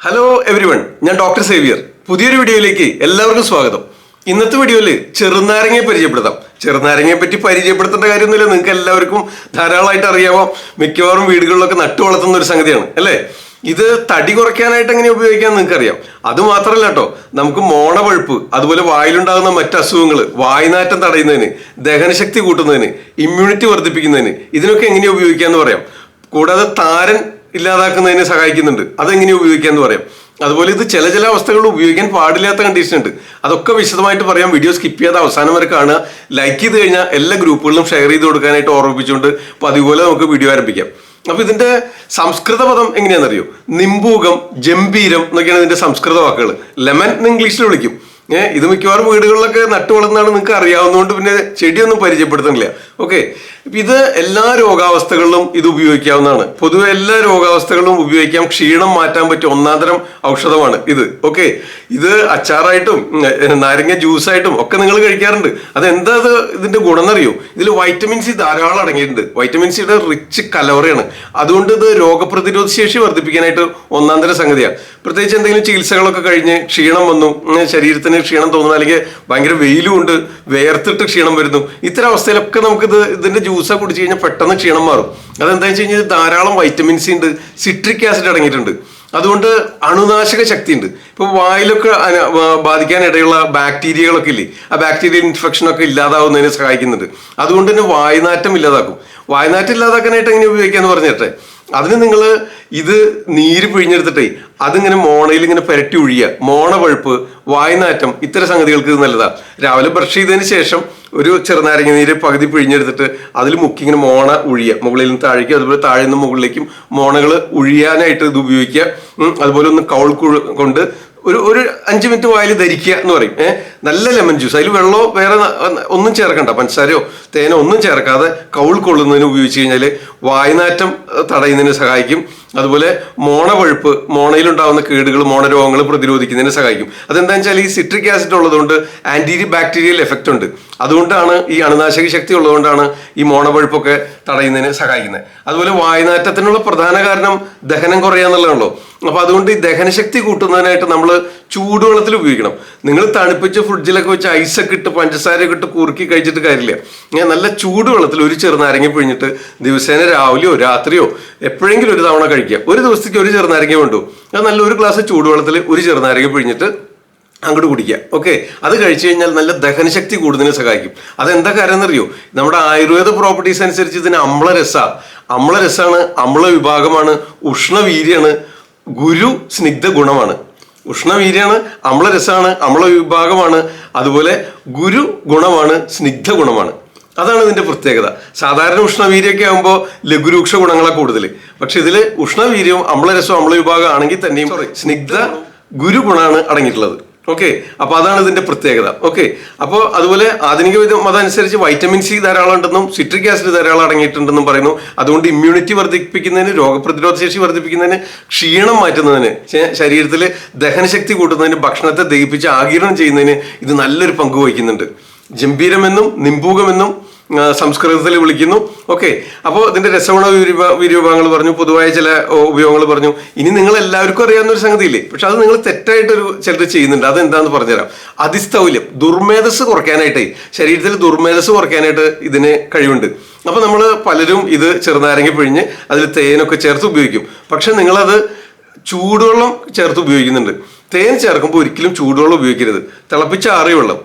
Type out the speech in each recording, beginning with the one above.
Hello everyone, ഞാൻ doctor Xavier. പുതിയൊരു വീഡിയോയിലേക്ക് എല്ലാവർക്കും സ്വാഗതം. ഇന്നത്തെ വീഡിയോയിൽ ചെറുനാരങ്ങയെ പരിചയപ്പെടുത്താം. ചെറുനാരങ്ങയെ പറ്റി പരിചയപ്പെടുത്തേണ്ട കാര്യമൊന്നുമില്ല, നിങ്ങൾക്ക് എല്ലാവർക്കും ധാരാളമായിട്ട് അറിയാമോ. മിക്കവാറും വീടുകളിലൊക്കെ നട്ടു വളർത്തുന്ന ഒരു സംഗതിയാണ് അല്ലേ. ഇത് തടി കുറയ്ക്കാനായിട്ട് എങ്ങനെ ഉപയോഗിക്കാൻ നിങ്ങൾക്ക് അറിയാം. അത് മാത്രമല്ല കേട്ടോ, നമുക്ക് മോണപഴുപ്പ്, അതുപോലെ വായിലുണ്ടാകുന്ന മറ്റ് അസുഖങ്ങൾ, വായ്നാറ്റം തടയുന്നതിന്, ദഹനശക്തി കൂട്ടുന്നതിന്, ഇമ്മ്യൂണിറ്റി വർദ്ധിപ്പിക്കുന്നതിന്, ഇതിനൊക്കെ എങ്ങനെ ഉപയോഗിക്കാമെന്ന് പറയാം. കൂടാതെ താരൻ ഇല്ലാതാക്കുന്നതിന് സഹായിക്കുന്നുണ്ട്, അതെങ്ങനെ ഉപയോഗിക്കാമെന്ന് പറയാം. അതുപോലെ ഇത് ചില അവസ്ഥകളിൽ ഉപയോഗിക്കാൻ പാടില്ലാത്ത കണ്ടീഷൻ ഉണ്ട്, അതൊക്കെ വിശദമായിട്ട് പറയാം. വീഡിയോ സ്കിപ്പ് ചെയ്യാതെ അവസാനം വരെ കാണുക. ലൈക്ക് ചെയ്ത് കഴിഞ്ഞാൽ എല്ലാ ഗ്രൂപ്പുകളിലും ഷെയർ ചെയ്ത് കൊടുക്കാനായിട്ട് ഓർമ്മിപ്പിച്ചുകൊണ്ട് അപ്പോൾ അതുപോലെ നമുക്ക് വീഡിയോ ആരംഭിക്കാം. അപ്പൊ ഇതിന്റെ സംസ്കൃത പദം എങ്ങനെയാണെന്നറിയോ? നിംബൂകം, ജംബീരം എന്നൊക്കെയാണ് ഇതിന്റെ സംസ്കൃത വാക്കുകൾ. ലെമൺ എന്ന് ഇംഗ്ലീഷിൽ വിളിക്കും. ഇത് മിക്കവാറും വീടുകളിലൊക്കെ നട്ടു വളർന്നാണ് നിങ്ങൾക്ക് അറിയാവുന്നതുകൊണ്ട് പിന്നെ ചെടിയൊന്നും പരിചയപ്പെടുത്തുന്നില്ല. ഓക്കെ, ഇത് എല്ലാ രോഗാവസ്ഥകളിലും ഇത് ഉപയോഗിക്കാവുന്നതാണ്. പൊതുവെ എല്ലാ രോഗാവസ്ഥകളിലും ഉപയോഗിക്കാം. ക്ഷീണം മാറ്റാൻ പറ്റിയ ഒന്നാന്തരം ഔഷധമാണ് ഇത്. ഓക്കെ, ഇത് അച്ചാറായിട്ടും നാരങ്ങ ജ്യൂസായിട്ടും ഒക്കെ നിങ്ങൾ കഴിക്കാറുണ്ട്. അതെന്താ ഇതിന്റെ ഗുണം എന്നറിയോ? ഇതിൽ വൈറ്റമിൻ സി ധാരാളം അടങ്ങിയിട്ടുണ്ട്. വൈറ്റമിൻ സിയുടെ റിച്ച് കലോറിയാണ്. അതുകൊണ്ട് ഇത് രോഗപ്രതിരോധ ശേഷി വർദ്ധിപ്പിക്കാനായിട്ട് ഒന്നാന്തരം സംഗതിയാണ്. പ്രത്യേകിച്ച് എന്തെങ്കിലും ചികിത്സകളൊക്കെ കഴിഞ്ഞ് ക്ഷീണം വന്നു, ശരീരത്തിന് ക്ഷീണം തോന്നുന്നു, അല്ലെങ്കിൽ ഭയങ്കര വെയിലും ഉണ്ട്, വേർത്തിട്ട് ക്ഷീണം വരുന്നു, ഇത്തരം അവസ്ഥയിലൊക്കെ നമുക്കിത് ഇതിന്റെ ജ്യൂസ് കുടിച്ചു കഴിഞ്ഞാൽ പെട്ടെന്ന് ക്ഷീണം മാറും. അതെന്താ വെച്ച് കഴിഞ്ഞാൽ ധാരാളം വൈറ്റമിൻ സി ഉണ്ട്, സിട്രിക് ആസിഡ് അടങ്ങിയിട്ടുണ്ട്. അതുകൊണ്ട് അണുനാശക ശക്തി ഉണ്ട്. ഇപ്പൊ വായിലൊക്കെ ബാധിക്കാനിടയുള്ള ബാക്ടീരിയകളൊക്കെ ഇല്ലേ, ആ ബാക്ടീരിയൽ ഇൻഫെക്ഷനൊക്കെ ഇല്ലാതാവുന്നതിന് സഹായിക്കുന്നുണ്ട്. അതുകൊണ്ട് തന്നെ വായുനാറ്റം ഇല്ലാതാക്കും. വായുനാറ്റം ഇല്ലാതാക്കാനായിട്ട് എങ്ങനെ ഉപയോഗിക്കാന്ന് പറഞ്ഞിട്ടെ, അതിന് നിങ്ങൾ ഇത് നീര് പിഴിഞ്ഞെടുത്തിട്ടേ അതിങ്ങനെ മോണയിൽ ഇങ്ങനെ പുരട്ടി ഒഴിയുക. മോണപഴുപ്പ്, വായുനാറ്റം, ഇത്തരം സംഗതികൾക്ക് ഇത് നല്ലതാണ്. രാവിലെ ബ്രഷ് ചെയ്തതിന് ശേഷം ഒരു ചെറുനാരങ്ങ നീര് പകുതി പിഴിഞ്ഞെടുത്തിട്ട് അതിൽ മുക്കി ഇങ്ങനെ മോണ ഒഴിയുക. മുകളിൽ നിന്ന് താഴേക്കും അതുപോലെ താഴെ നിന്ന് മുകളിലേക്കും മോണകൾ ഒഴിയാനായിട്ട് ഇത് ഉപയോഗിക്കുക. അതുപോലെ ഒന്ന് കൗൾ കൊണ്ട് ഒരു 5 മിനിറ്റ് വായിൽ ധരിക്കുക എന്ന് പറയും. നല്ല ലെമൺ ജ്യൂസ്, അതിൽ വെള്ളമോ വേറെ ഒന്നും ചേർക്കണ്ട, പഞ്ചസാരയോ തേനോ ഒന്നും ചേർക്കാതെ കൗൾ കൊള്ളുന്നതിന് ഉപയോഗിച്ച് കഴിഞ്ഞാൽ വായുനാറ്റം തടയുന്നതിന് സഹായിക്കും. അതുപോലെ മോണപഴുപ്പ്, മോണയിലുണ്ടാകുന്ന കേടുകൾ, മോണരോഗങ്ങൾ പ്രതിരോധിക്കുന്നതിന് സഹായിക്കും. അതെന്താണെന്ന് വെച്ചാൽ ഈ സിട്രിക് ആസിഡ് ഉള്ളതുകൊണ്ട് ആന്റി ബാക്ടീരിയൽ എഫക്റ്റ് ഉണ്ട്. അതുകൊണ്ടാണ് ഈ അണുനാശക ശക്തി ഉള്ളതുകൊണ്ടാണ് ഈ മോണപഴുപ്പൊക്കെ തടയുന്നതിന് സഹായിക്കുന്നത്. അതുപോലെ വായുനാറ്റത്തിനുള്ള പ്രധാന കാരണം ദഹനം കുറയാന്നുള്ളതാണല്ലോ. അപ്പൊ അതുകൊണ്ട് ഈ ദഹനശക്തി കൂട്ടുന്നതിനായിട്ട് നമ്മൾ ചൂടുവെള്ളത്തിൽ ഉപയോഗിക്കണം. നിങ്ങൾ തണുപ്പിച്ച് ഫ്രിഡ്ജിലൊക്കെ വെച്ച് ഐസൊക്കെ ഇട്ട് പഞ്ചസാരയൊക്കെ ഇട്ട് കുറുക്കി കഴിച്ചിട്ട് കാര്യമില്ല. ഞാൻ നല്ല ചൂടുവെള്ളത്തിൽ ഒരു ചെറുനാരങ്ങ പിഴിഞ്ഞിട്ട് ദിവസേന രാവിലെയോ രാത്രിയോ എപ്പോഴെങ്കിലും ഒരു തവണ കഴിക്കുക. ഒരു ദിവസത്തേക്ക് ഒരു ചെറുനാരങ്ങ വേണ്ടു. അത് നല്ല ഒരു ഗ്ലാസ് ചൂടുവെള്ളത്തിൽ ഒരു ചെറുനാരങ്ങ പിഴിഞ്ഞിട്ട് അങ്ങോട്ട് കുടിക്കുക. ഓക്കെ, അത് കഴിച്ചു കഴിഞ്ഞാൽ നല്ല ദഹനശക്തി കൂടുതലിന് സഹായിക്കും. അതെന്താ കാര്യം എന്നറിയോ? നമ്മുടെ ആയുർവേദ പ്രോപ്പർട്ടീസ് അനുസരിച്ച് ഇതിന് അമ്ലരസാണ്, അമ്ല വിഭാഗമാണ്, ഉഷ്ണവീര്യാണ്, ഗുരു സ്നിഗ്ധ ഗുണമാണ്. ഉഷ്ണവീര്യാണ്, അമ്ലരസാണ്, അമ്ല വിഭാഗമാണ്, അതുപോലെ ഗുരു ഗുണമാണ്, സ്നിഗ്ധ ഗുണമാണ്. അതാണ് ഇതിന്റെ പ്രത്യേകത. സാധാരണ ഉഷ്ണവീര്യമൊക്കെ ആകുമ്പോൾ ലഘുരൂക്ഷ ഗുണങ്ങളെ കൂടുതൽ. പക്ഷെ ഇതിൽ ഉഷ്ണവീര്യവും അമ്ലരസവും അമ്ല വിഭാഗം ആണെങ്കിൽ തന്നെയും സ്നിഗ്ധ ഗുരു ഗുണമാണ് അടങ്ങിയിട്ടുള്ളത്. ഓക്കെ, അപ്പൊ അതാണ് ഇതിന്റെ പ്രത്യേകത. ഓക്കെ, അപ്പോൾ അതുപോലെ ആധുനിക മതം അനുസരിച്ച് വൈറ്റമിൻ സി ധാരാളം ഉണ്ടെന്നും സിട്രിക് ആസിഡ് ധാരാളം അടങ്ങിയിട്ടുണ്ടെന്നും പറയുന്നു. അതുകൊണ്ട് ഇമ്മ്യൂണിറ്റി വർദ്ധിപ്പിക്കുന്നതിന്, രോഗപ്രതിരോധ ശേഷി വർദ്ധിപ്പിക്കുന്നതിന്, ക്ഷീണം മാറ്റുന്നതിന്, ശരീരത്തിൽ ദഹനശക്തി കൂട്ടുന്നതിന്, ഭക്ഷണത്തെ ദഹിപ്പിച്ച് ആഗിരണം ചെയ്യുന്നതിന് ഇത് നല്ലൊരു പങ്ക് വഹിക്കുന്നുണ്ട്. ജംബീരമെന്നും നിംബൂകമെന്നും സംസ്കൃതത്തിൽ വിളിക്കുന്നു. ഓക്കെ, അപ്പോൾ ഇതിന്റെ രസഗുണ വിരൂപങ്ങൾ പറഞ്ഞു, പൊതുവായ ചില ഉപയോഗങ്ങൾ പറഞ്ഞു. ഇനി നിങ്ങൾ എല്ലാവർക്കും അറിയാവുന്ന ഒരു സംഗതിയില്ലേ, പക്ഷെ അത് നിങ്ങൾ തെറ്റായിട്ടൊരു ചിലർ ചെയ്യുന്നുണ്ട്. അതെന്താന്ന് പറഞ്ഞുതരാം. അതിസ്ഥൗല്യം, ദുർമേധസ് കുറയ്ക്കാനായിട്ടേ, ശരീരത്തിൽ ദുർമേധസ് കുറയ്ക്കാനായിട്ട് ഇതിന് കഴിവുണ്ട്. അപ്പൊ നമ്മൾ പലരും ഇത് ചെറുനാരങ്ങ പിഴിഞ്ഞ് അതിൽ തേനൊക്കെ ചേർത്ത് ഉപയോഗിക്കും. പക്ഷെ നിങ്ങളത് ചൂടുവെള്ളം ചേർത്ത് ഉപയോഗിക്കുന്നുണ്ട്. തേൻ ചേർക്കുമ്പോൾ ഒരിക്കലും ചൂടുവെള്ളം ഉപയോഗിക്കരുത്. തിളപ്പിച്ച ആറിയ വെള്ളം,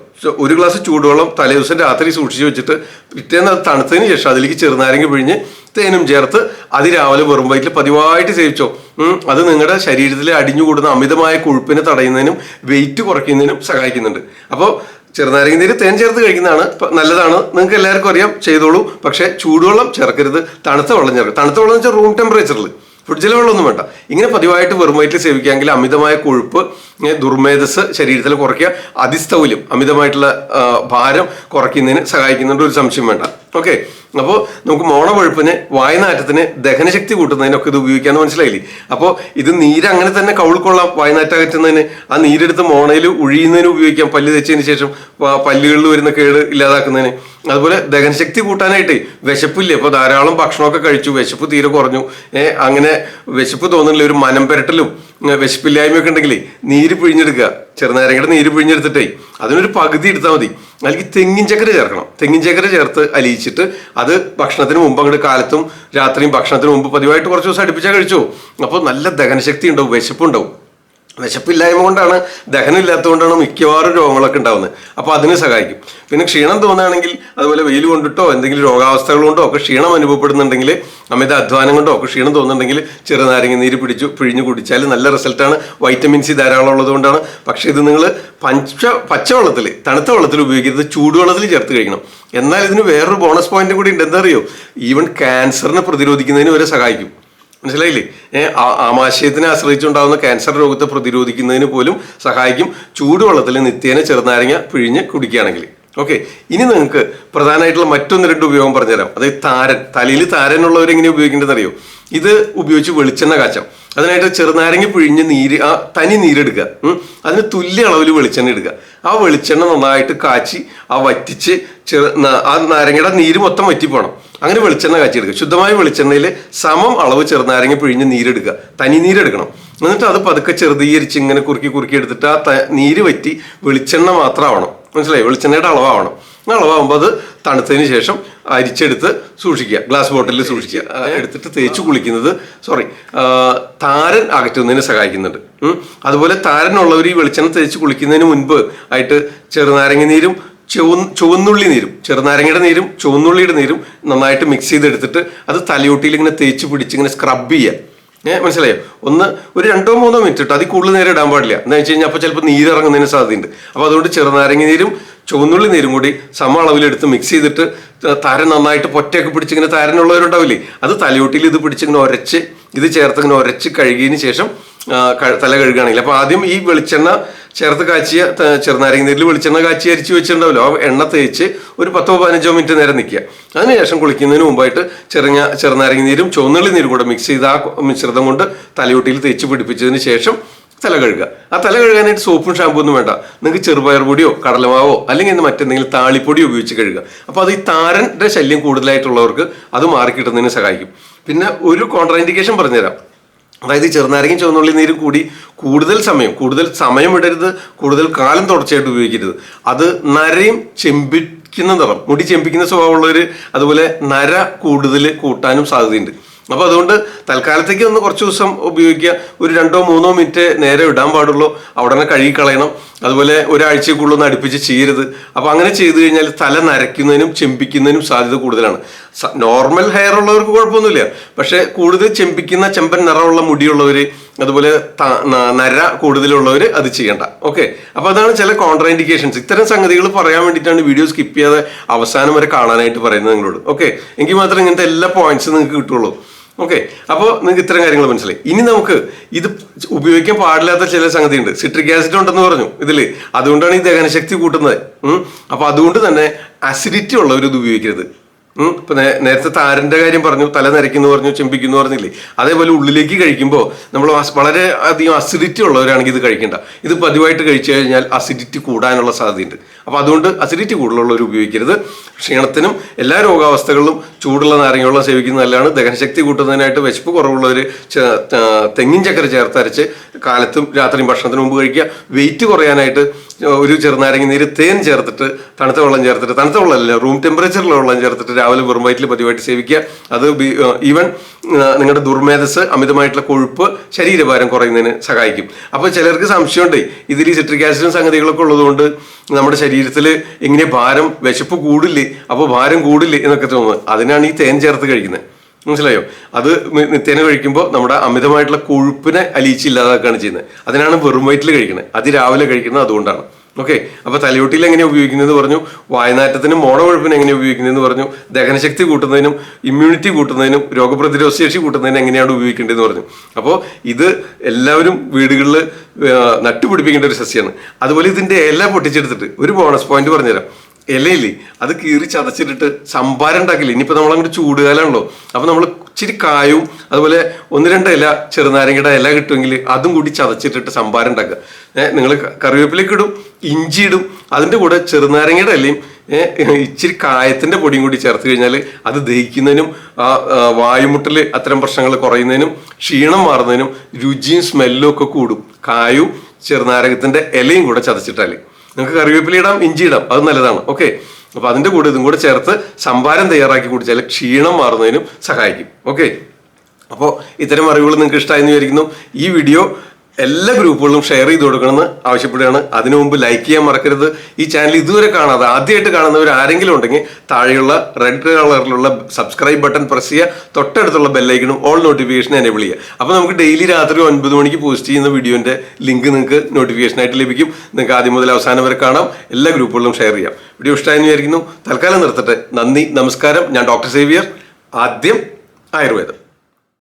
ഒരു ഗ്ലാസ് ചൂടുവെള്ളം തലേദിവസം രാത്രി സൂക്ഷിച്ച് വെച്ചിട്ട് പിറ്റേന്ന് അത് തണുത്തതിന് ശേഷം അതിലേക്ക് ചെറുനാരങ്ങ പിഴിഞ്ഞ് തേനും ചേർത്ത് അതിരാവിലെ വെറും വയറ്റിൽ പതിവായിട്ട് സേവിച്ചോ. അത് നിങ്ങളുടെ ശരീരത്തിൽ അടിഞ്ഞുകൂടുന്ന അമിതമായ കൊഴുപ്പിനെ തടയുന്നതിനും വെയിറ്റ് കുറയ്ക്കുന്നതിനും സഹായിക്കുന്നുണ്ട്. അപ്പോൾ ചെറുനാരങ്ങ നീര് തേൻ ചേർത്ത് കഴിക്കുന്നതാണ് നല്ലതാണ്, നിങ്ങൾക്ക് എല്ലാവർക്കും അറിയാം, ചെയ്തോളൂ. പക്ഷേ ചൂടുവെള്ളം ചേർക്കരുത്, തണുത്ത വെള്ളം ചേർക്കുക. തണുത്ത വെള്ളം എന്ന് വെച്ചാൽ റൂം ടെമ്പറേച്ചറിൽ, ഫ്രിഡ്ജിലെ വെള്ളമൊന്നും വേണ്ട. ഇങ്ങനെ പതിവായിട്ട് വെറും വയറ്റിൽ സേവിക്കാമെങ്കിൽ അമിതമായ കൊഴുപ്പ്, ദുർമേധസ് ശരീരത്തിൽ കുറയ്ക്കുക, അതിസ്ഥൗല്യം, അമിതമായിട്ടുള്ള ഭാരം കുറയ്ക്കുന്നതിന് സഹായിക്കുന്നുണ്ട്, ഒരു സംശയം വേണ്ട. ഓക്കെ, അപ്പോൾ നമുക്ക് മോണപഴുപ്പിന്, വായനാറ്റത്തിന്, ദഹനശക്തി കൂട്ടുന്നതിനൊക്കെ ഇത് ഉപയോഗിക്കാമെന്ന് മനസ്സിലായില്ലേ? അപ്പോൾ ഇത് നീര് അങ്ങനെ തന്നെ കവിൾക്കൊള്ളാം, വായനാറ്റം അകറ്റുന്നതിന്. ആ നീരെടുത്ത് മോണയിൽ ഒഴിയുന്നതിന് ഉപയോഗിക്കാം, പല്ല് തെച്ചതിന് ശേഷം പല്ലുകളിൽ വരുന്ന കേട് ഇല്ലാതാക്കുന്നതിന്. അതുപോലെ ദഹനശക്തി കൂട്ടാനായിട്ട് വിശപ്പില്ലേ, അപ്പോൾ ധാരാളം ഭക്ഷണമൊക്കെ കഴിച്ചു, വിശപ്പ് തീരെ കുറഞ്ഞു, അങ്ങനെ വിശപ്പ് തോന്നുന്നില്ല, ഒരു മനം പെരട്ടലും വിശപ്പില്ലായ്മയൊക്കെ ഉണ്ടെങ്കിൽ നീര് പിഴിഞ്ഞെടുക്കുക. ചെറുനാരങ്ങയുടെ നീര് പിഴിഞ്ഞെടുത്തിട്ടേ അതിനൊരു പകുതി എടുത്താൽ മതി. അല്ലെങ്കിൽ തെങ്ങിൻ ചക്കര ചേർക്കണം. തെങ്ങിൻ ചക്കര ചേർത്ത് അലിയിച്ചിട്ട് അത് ഭക്ഷണത്തിന് മുമ്പ് അങ്ങോട്ട് കാലത്തും രാത്രിയും ഭക്ഷണത്തിന് മുമ്പ് പതിവായിട്ട് കുറച്ച് ദിവസം അടുപ്പിച്ചാൽ കഴിച്ചു. അപ്പോൾ നല്ല ദഹനശക്തി ഉണ്ടാവും, വിശപ്പുണ്ടാവും. വിശപ്പില്ലായ്മ കൊണ്ടാണ്, ദഹനം ഇല്ലാത്തതുകൊണ്ടാണ് മിക്കവാറും രോഗങ്ങളൊക്കെ ഉണ്ടാവുന്നത്. അപ്പോൾ അതിന് സഹായിക്കും. പിന്നെ ക്ഷീണം തോന്നുകയാണെങ്കിൽ, അതുപോലെ വെയിൽ കൊണ്ടിട്ടോ എന്തെങ്കിലും രോഗാവസ്ഥകൾ കൊണ്ടോ ഒക്കെ ക്ഷീണം അനുഭവപ്പെടുന്നുണ്ടെങ്കിൽ, അമിത അധ്വാനം കൊണ്ടോ ഒക്കെ ക്ഷീണം തോന്നുന്നുണ്ടെങ്കിൽ ചെറുനാരങ്ങ നീര് പിഴിഞ്ഞ് കുടിച്ചാൽ നല്ല റിസൾട്ടാണ്. വൈറ്റമിൻ സി ധാരാളം ഉള്ളത് കൊണ്ടാണ്. പക്ഷേ ഇത് നിങ്ങൾ പച്ചവെള്ളത്തിൽ, തണുത്ത വെള്ളത്തിൽ ഉപയോഗിക്കരുത്, ചൂടുവെള്ളത്തിൽ ചേർത്ത് കഴിക്കണം. എന്നാൽ ഇതിന് വേറൊരു ബോണസ് പോയിന്റ് കൂടി ഉണ്ട്. എന്താ അറിയോ? ഈവൻ ക്യാൻസറിനെ പ്രതിരോധിക്കുന്നതിന് വരെ സഹായിക്കും. മനസ്സിലായില്ലേ? ആമാശയത്തിനെ ആശ്രയിച്ചുണ്ടാകുന്ന ക്യാൻസർ രോഗത്തെ പ്രതിരോധിക്കുന്നതിന് പോലും സഹായിക്കും ചൂടുവെള്ളത്തിൽ നിത്യേന ചെറുനാരങ്ങ പിഴിഞ്ഞ് കുടിക്കുകയാണെങ്കിൽ. ഓക്കെ, ഇനി നിങ്ങൾക്ക് പ്രധാനമായിട്ടുള്ള മറ്റൊന്ന് രണ്ട് ഉപയോഗം പറഞ്ഞുതരാം. അതായത് താരൻ, തലയിൽ താരനുള്ളവരെങ്ങനെ ഉപയോഗിക്കേണ്ടതെന്ന് അറിയോ? ഇത് ഉപയോഗിച്ച് വെളിച്ചെണ്ണ കാച്ചാം. അതിനായിട്ട് ചെറുനാരങ്ങ പിഴിഞ്ഞ് നീര്, ആ തനി നീരെടുക്കുക, അതിന് തുല്യ അളവിൽ വെളിച്ചെണ്ണ എടുക്കുക. ആ വെളിച്ചെണ്ണ നന്നായിട്ട് കാച്ചി വറ്റിച്ച് ആ നാരങ്ങയുടെ നീര് മൊത്തം വറ്റിപ്പോണം. അങ്ങനെ വെളിച്ചെണ്ണ കാച്ചിയെടുക്കുക. ശുദ്ധമായ വെളിച്ചെണ്ണയിൽ സമം അളവ് ചെറുനാരങ്ങ പിഴിഞ്ഞ് നീരെടുക്കുക, തനി നീരെടുക്കണം. എന്നിട്ട് അത് പതുക്കെ ചെറുതീകരിച്ച് ഇങ്ങനെ കുറുക്കി എടുത്തിട്ട് ആ നീര് വറ്റി വെളിച്ചെണ്ണ മാത്രമാവണം. മനസ്സിലായി? വെളിച്ചെണ്ണയുടെ അളവാവണം. അളവാകുമ്പോൾ അത് തണുത്തതിന് ശേഷം അരിച്ചെടുത്ത് സൂക്ഷിക്കുക, ഗ്ലാസ് ബോട്ടിലിൽ സൂക്ഷിക്കുക. എടുത്തിട്ട് തേച്ച് കുളിക്കുന്നത് താരൻ അകറ്റുന്നതിന് സഹായിക്കുന്നുണ്ട്. അതുപോലെ താരനുള്ളവർ ഈ വെളിച്ചെണ്ണ തേച്ച് കുളിക്കുന്നതിന് മുൻപ് ആയിട്ട് ചെറുനാരങ്ങ നീരും ചുവന്നുള്ളി നീരും, ചെറുനാരങ്ങയുടെ നീരും ചുവന്നുള്ളിയുടെ നീരും നന്നായിട്ട് മിക്സ് ചെയ്തെടുത്തിട്ട് അത് തലയോട്ടിയിൽ ഇങ്ങനെ തേച്ച് പിടിച്ച് ഇങ്ങനെ സ്ക്രബ് ചെയ്യുക. മനസ്സിലായോ? ഒരു 2-3 മിനിറ്റ് ഇട്ട് അതിൽ കൂടുതൽ നേരം ഇടാൻ പാടില്ല. എന്താ വെച്ച് കഴിഞ്ഞാൽ അപ്പോൾ ചിലപ്പോൾ നീരിറങ്ങുന്നതിന് സാധ്യതയുണ്ട്. അപ്പോൾ അതുകൊണ്ട് ചെറുനാരങ്ങ നീരും ചുവന്നുള്ളി നീരും കൂടി സമ അളവിലെടുത്ത് മിക്സ് ചെയ്തിട്ട് താരൻ നന്നായിട്ട് പൊറ്റയൊക്കെ പിടിച്ച് ഇങ്ങനെ താരനുള്ളവരുണ്ടാവില്ലേ, അത് തലയോട്ടിയിൽ ഇത് പിടിച്ചിങ്ങനെ ഉരച്ച്, ഇത് ചേർത്ത് ഇങ്ങനെ ഉരച്ച് കഴുകിയതിന് ശേഷം തല കഴുകുകയാണെങ്കിൽ, അപ്പോൾ ആദ്യം ഈ വെളിച്ചെണ്ണ ചേർത്ത് കാച്ചിയ ചെറുനാരങ്ങ നീരിൽ വെളിച്ചെണ്ണ കാച്ചി അരിച്ച് വെച്ചിട്ടുണ്ടാവില്ലോ, ആ എണ്ണ തേച്ച് ഒരു 10-15 മിനിറ്റ് നേരം നിൽക്കുക. അതിനുശേഷം കുളിക്കുന്നതിന് മുമ്പായിട്ട് ചെറുനാരങ്ങ നീരും ചുവന്നുള്ളി നീരും കൂടെ മിക്സ് ചെയ്ത് ആ മിശ്രിതം കൊണ്ട് തലയോട്ടിയിൽ തേച്ച് പിടിപ്പിച്ചതിന് ശേഷം തല കഴുകുക. ആ തല കഴുകാനായിട്ട് സോപ്പും ഷാമ്പൂ ഒന്നും വേണ്ട. നിങ്ങൾക്ക് ചെറുപയർ പൊടിയോ കടലമാവോ അല്ലെങ്കിൽ മറ്റെന്തെങ്കിലും താളിപ്പൊടിയോ ഉപയോഗിച്ച് കഴുകുക. അപ്പോൾ അത് ഈ താരൻ്റെ ശല്യം കൂടുതലായിട്ടുള്ളവർക്ക് അത് മാറിക്കിട്ടുന്നതിന് സഹായിക്കും. പിന്നെ ഒരു കോൺട്രാ ഇൻഡിക്കേഷൻ പറഞ്ഞുതരാം. അതായത് ചെറുനാരങ്ങ ചുവന്നുള്ളി നീരും കൂടി കൂടുതൽ സമയം ഇടരുത്, കൂടുതൽ കാലം തുടർച്ചയായിട്ട് ഉപയോഗിക്കരുത്. അത് നരയും ചെമ്പിക്കുന്ന നിറം, മുടി ചെമ്പിക്കുന്ന സ്വഭാവമുള്ളവർ, അതുപോലെ നര കൂടുതൽ കൂട്ടാനും സാധ്യതയുണ്ട്. അപ്പോൾ അതുകൊണ്ട് തൽക്കാലത്തേക്ക് ഒന്ന് കുറച്ച് ദിവസം ഉപയോഗിക്കുക. ഒരു 2-3 മിനിറ്റ് നേരം ഇടാൻ പാടുള്ളൂ. അവിടെ തന്നെ കഴുകിക്കളയണം. അതുപോലെ ഒരാഴ്ചക്കുള്ളൊന്ന് അടുപ്പിച്ച് ചെയ്യരുത്. അപ്പോൾ അങ്ങനെ ചെയ്തു കഴിഞ്ഞാൽ തല നരയ്ക്കുന്നതിനും ചെമ്പിക്കുന്നതിനും സാധ്യത കൂടുതലാണ്. നോർമൽ ഹെയർ ഉള്ളവർക്ക് കുഴപ്പമൊന്നുമില്ല. പക്ഷേ കൂടുതൽ ചെമ്പൻ നിറമുള്ള മുടിയുള്ളവർ, അതുപോലെ നര കൂടുതലുള്ളവർ അത് ചെയ്യണ്ട. ഓക്കെ, അപ്പോൾ അതാണ് ചില കോൺട്രാ ഇൻഡിക്കേഷൻസ്. ഇത്തരം സംഗതികൾ പറയാൻ വേണ്ടിയിട്ടാണ് വീഡിയോ സ്കിപ്പ് ചെയ്യാതെ അവസാനം വരെ കാണാനായിട്ട് പറയുന്നത് നിങ്ങളോട്. ഓക്കെ, എങ്കിൽ മാത്രമേ ഇങ്ങനത്തെ എല്ലാ പോയിന്റ്സും നിങ്ങൾക്ക് കിട്ടുള്ളൂ. ഓക്കെ, അപ്പോൾ നിങ്ങൾക്ക് ഇത്തരം കാര്യങ്ങൾ മനസ്സിലായി. ഇനി നമുക്ക് ഇത് ഉപയോഗിക്കാൻ പാടില്ലാത്ത ചില സംഗതി ഉണ്ട്. സിട്രിക് ആസിഡ് ഉണ്ടെന്ന് പറഞ്ഞു ഇതിൽ, അതുകൊണ്ടാണ് ഈ ദഹനശക്തി കൂട്ടുന്നത്. അപ്പോൾ അതുകൊണ്ട് തന്നെ അസിഡിറ്റി ഉള്ളവർ ഇത് ഉപയോഗിക്കരുത്. ഇപ്പൊ നേരത്തെ താരന്റെ കാര്യം പറഞ്ഞു, തല നരയ്ക്കുന്നു പറഞ്ഞു, ചെമ്പിക്കുന്നു പറഞ്ഞില്ലേ, അതേപോലെ ഉള്ളിലേക്ക് കഴിക്കുമ്പോൾ നമ്മൾ വളരെ അധികം അസിഡിറ്റി ഉള്ളവരാണെങ്കിൽ ഇത് കഴിക്കേണ്ട. ഇത് പതിവായിട്ട് കഴിച്ചു കഴിഞ്ഞാൽ അസിഡിറ്റി കൂടാനുള്ള സാധ്യതയുണ്ട്. അപ്പോൾ അതുകൊണ്ട് അസിഡിറ്റി കൂടുതലുള്ളവർ ഉപയോഗിക്കരുത്. ക്ഷീണത്തിനും എല്ലാ രോഗാവസ്ഥകളിലും ചൂടുള്ള നാരങ്ങ സേവിക്കുന്നത് നല്ലതാണ്. ദഹനശക്തി കൂട്ടുന്നതിനായിട്ട് വിശപ്പ് കുറവുള്ളവർ തെങ്ങിൻ ചക്കര ചേർത്തരച്ച് കാലത്തും രാത്രിയും ഭക്ഷണത്തിന് മുമ്പ് കഴിക്കുക. വെയിറ്റ് കുറയാനായിട്ട് ഒരു ചെറുനാരങ്ങ നീര് തേൻ ചേർത്തിട്ട് തണുത്ത വെള്ളമല്ല, റൂം ടെമ്പറേച്ചറിലുള്ള വെള്ളം ചേർത്തിട്ട് രാവിലെ വെറും വയറ്റിൽ പതിവായിട്ട് സേവിക്കുക. അത് ഈവൻ നിങ്ങളുടെ ദുർമേധസ്, അമിതമായിട്ടുള്ള കൊഴുപ്പ്, ശരീരഭാരം കുറയുന്നതിന് സഹായിക്കും. അപ്പോൾ ചിലർക്ക് സംശയമുണ്ട്, ഇതിൽ സിട്രിക് ആസിഡും സംഗതികളൊക്കെ ഉള്ളതുകൊണ്ട് നമ്മുടെ ശരീരത്തിൽ എങ്ങനെ വിശപ്പ് കൂടില്ലേ, അപ്പോൾ ഭാരം കൂടില്ലേ എന്നൊക്കെ തോന്നുന്നത്. അതിനാണ് ഈ തേൻ ചേർത്ത് കഴിക്കുന്നത്. മനസ്സിലായോ? അത് നിത്യേന കഴിക്കുമ്പോൾ നമ്മുടെ അമിതമായിട്ടുള്ള കൊഴുപ്പിനെ അലിയിച്ചില്ലാതാക്കുകയാണ് ചെയ്യുന്നത്. അതിനാണ് വെറും വയറ്റിൽ കഴിക്കുന്നത്. അതിരാവിലെ കഴിക്കുന്നത് അതുകൊണ്ടാണ്. ഓക്കെ, അപ്പോൾ തലയോട്ടിയിൽ എങ്ങനെയാണ് ഉപയോഗിക്കുന്നത് പറഞ്ഞു, വായനാറ്റത്തിനും മോണകൊഴുപ്പിന് എങ്ങനെയാണ് ഉപയോഗിക്കുന്നതെന്ന് പറഞ്ഞു, ദഹനശക്തി കൂട്ടുന്നതിനും ഇമ്മ്യൂണിറ്റി കൂട്ടുന്നതിനും രോഗപ്രതിരോധ ശേഷി കൂട്ടുന്നതിനും എങ്ങനെയാണ് ഉപയോഗിക്കേണ്ടതെന്ന് പറഞ്ഞു. അപ്പോൾ ഇത് എല്ലാവരും വീടുകളിൽ നട്ടുപിടിപ്പിക്കേണ്ട ഒരു സസ്യമാണ്. അതുപോലെ ഇതിൻ്റെ ഇല പൊട്ടിച്ചെടുത്തിട്ട് ഒരു ബോണസ് പോയിന്റ് പറഞ്ഞുതരാം. ഇലയില്ലേ അത് കീറി ചതച്ചിട്ടിട്ട് സംഭാരം ഉണ്ടാക്കില്ല. ഇനിയിപ്പോൾ നമ്മളങ്ങോട്ട് ചൂടുകാലാണല്ലോ, അപ്പോൾ നമ്മൾ ഇച്ചിരി കായും അതുപോലെ 1-2 ഇല ചെറുനാരങ്ങയുടെ ഇല കിട്ടുമെങ്കിൽ അതും കൂടി ചതച്ചിട്ടിട്ട് സംഭാരം ഉണ്ടാക്കുക. നിങ്ങൾ കറിവേപ്പിലേക്ക് ഇടും, ഇഞ്ചി ഇടും, അതിൻ്റെ കൂടെ ചെറുനാരങ്ങയുടെ ഇലയും ഇച്ചിരി കായത്തിൻ്റെ പൊടിയും കൂടി ചേർത്ത് കഴിഞ്ഞാൽ അത് ദഹിക്കുന്നതിനും വായുമുട്ടൽ അത്തരം പ്രശ്നങ്ങൾ കുറയുന്നതിനും ക്ഷീണം മാറുന്നതിനും രുചിയും സ്മെല്ലും ഒക്കെ കൂടും. കായും ചെറുനാരകത്തിൻ്റെ ഇലയും കൂടെ ചതച്ചിട്ടാൽ നിങ്ങൾക്ക് കറിവേപ്പില ഇടാം, ഇഞ്ചി ഇടാം, അത് നല്ലതാണ്. ഓക്കെ, അപ്പോൾ അതിൻ്റെ കൂടെ ഇതും കൂടെ ചേർത്ത് സംഭാരം തയ്യാറാക്കി കുടിച്ചാൽ ക്ഷീണം മാറുന്നതിനും സഹായിക്കും. ഓക്കെ, അപ്പോൾ ഇത്തരം അറിവുകൾ നിങ്ങൾക്ക് ഇഷ്ടമായെന്ന് വിചാരിക്കുന്നു. ഈ വീഡിയോ എല്ലാ ഗ്രൂപ്പുകളിലും ഷെയർ ചെയ്ത് കൊടുക്കണമെന്ന് ആവശ്യപ്പെടുകയാണ്. അതിനു മുമ്പ് ലൈക്ക് ചെയ്യാൻ മറക്കരുത്. ഈ ചാനൽ ഇതുവരെ കാണാതെ ആദ്യമായിട്ട് കാണുന്നവർ ആരെങ്കിലും ഉണ്ടെങ്കിൽ താഴെയുള്ള റെഡ് കളറിലുള്ള സബ്സ്ക്രൈബ് ബട്ടൺ പ്രസ് ചെയ്യുക, തൊട്ടടുത്തുള്ള ബെല്ലൈക്കണും ഓൾ നോട്ടിഫിക്കേഷൻ എനേബിൾ ചെയ്യുക. അപ്പോൾ നമുക്ക് ഡെയിലി രാത്രി 9 മണിക്ക് പോസ്റ്റ് ചെയ്യുന്ന വീഡിയോൻ്റെ ലിങ്ക് നിങ്ങൾക്ക് നോട്ടിഫിക്കേഷനായിട്ട് ലഭിക്കും. നിങ്ങൾക്ക് ആദ്യം മുതൽ അവസാനം വരെ കാണാം. എല്ലാ ഗ്രൂപ്പുകളിലും ഷെയർ ചെയ്യാം. വീഡിയോ ഇഷ്ടമായെന്ന് വിചാരിക്കുന്നു. തൽക്കാലം നിർത്തട്ടെ. നന്ദി, നമസ്കാരം. ഞാൻ ഡോക്ടർ സേവിയർ. ആദ്യം ആയുർവേദം.